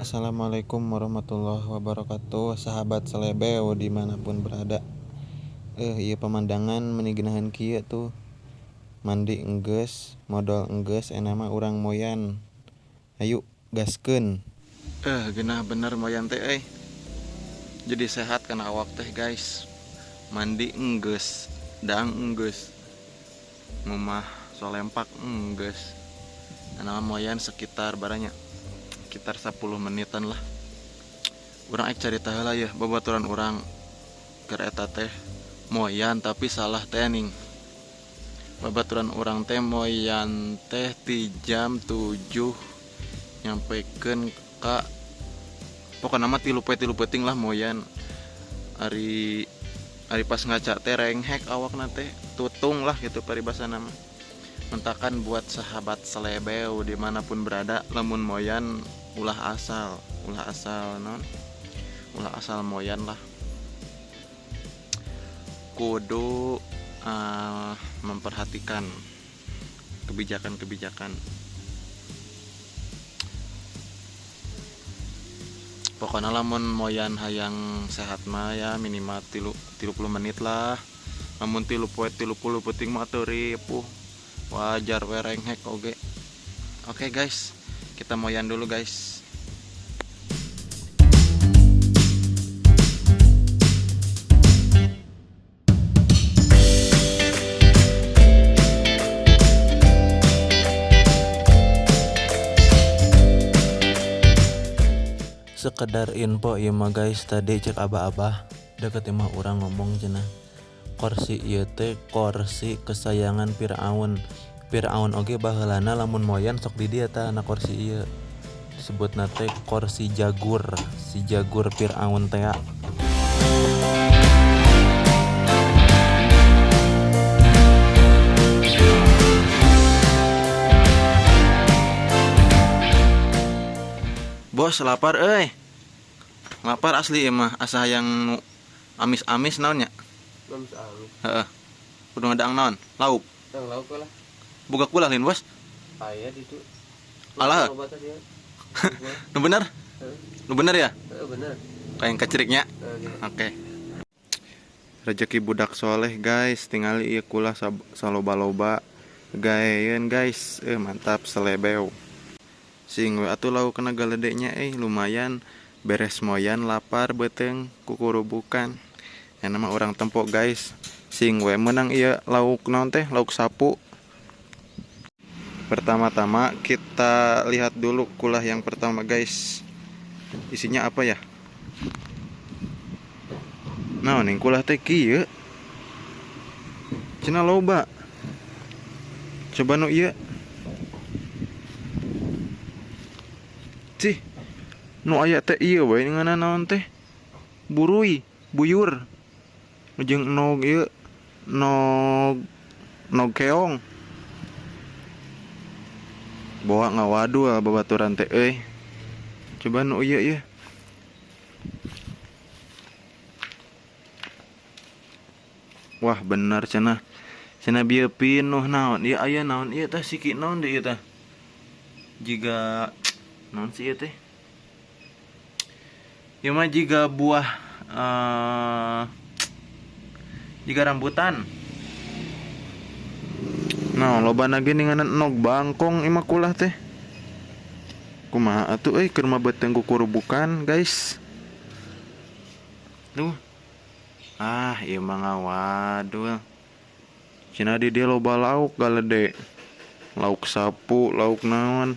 Assalamualaikum warahmatullahi wabarakatuh. Sahabat Selebeo dimanapun berada. Iya pemandangan meniginahan kieu tuh. Mandi enggeus, modal enggeus, enama urang moyan. Ayo gaskeun. Genah bener moyan teh Jadi sehat kana awak teh guys. Mandi enggeus, dang enggeus. Ngumah solempak enggeus. Enama moyan sekitar baranya sekitar 10 menitan lah. Urang carita heula ya babaturan urang keur eta teh moyan tapi salah teh ning. Babaturan urang teh moyan teh ti jam 7 nyampekeun ka pokona mah 3 peuting lah moyan. Ari pas ngaca teh renghek awakna teh tutung lah gitu paribasana mah. Mentakan buat sahabat Selebeo dimanapun berada, lamun moyan ulah asal moyan lah. Kudu memperhatikan kebijakan. Pokoknya lamun moyan hayang sehat mah ya minimal 30 menit lah. Namun 30 penting mah teu ripuh. Wajar we renghek oge. Oke guys, kita moyan dulu guys. Sekedar info ieu mah guys, tadi cek abah-abah deket imah urang ngomong cenah. Kursi ieu teh kursi kesayangan Firaun oge baheulana lamun moyan sok di dieu tah na kursi ieu. Disebutna teh kursi jagur, si jagur Firaun teh. Bos lapar euy. Lapar asli ieu mah, asa yang amis-amis naon nya? Amis. Heeh. Kudu ngadang naon? Lauk. Yang lauk lah. Buka kulah lin, Bos. Aya di itu. Alah. Nu bener? Nu bener ya? Bener. Kayak keceriknya. Oke. Rezeki budak soleh guys, tingali ieu kulah saloba-loba. Gaeun guys, mantap Selebeo. Sing we atuh lauk kena galedenya lumayan beres moyan lapar beuteung kukurubukan. Yang nama orang tempok guys. Sing we menang ieu lauk naon teh? Lauk sapu. Pertama-tama kita lihat dulu kulah yang pertama guys. Isinya apa ya? Nah, ning kulah teh kieu. Cenah loba. Coba nu ieu. Cih. Nu aya teh ieu we ngaranna naon teh? Buruy, buyur. Jeung nog ieu nog keong. Bawa ngawadul babaturan teh euy. Coba nu ieu ye. Wah bener cenah. Cenah bieu pinuh naon? Ieu aya naon ieu teh siki naon deui ieu teh? Jiga naon sih ieu teh? Ieu mah jiga buah jiga rambutan. Nah, lobana ge ninganan nog bangkong imah kulah teh. Kumaha atuh keur mah beuteung kukurubukan, guys. Duh. Ieu mah ngawadul. Cenah di dieu loba lauk galede. Lauk sapu, lauk naon.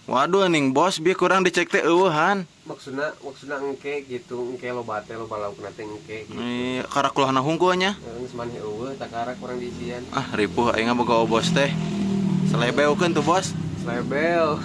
Waduh ning bos bieu kurang dicek teh eueuhan. Maksudna engke gitu, engke loba lauk teh engke gitu. Karakulahna hungkul nya. Geus maneh eueuh takara kurang diisian. Ripuh aing boga obos teh. Selebeokeun tuh bos. Selebel.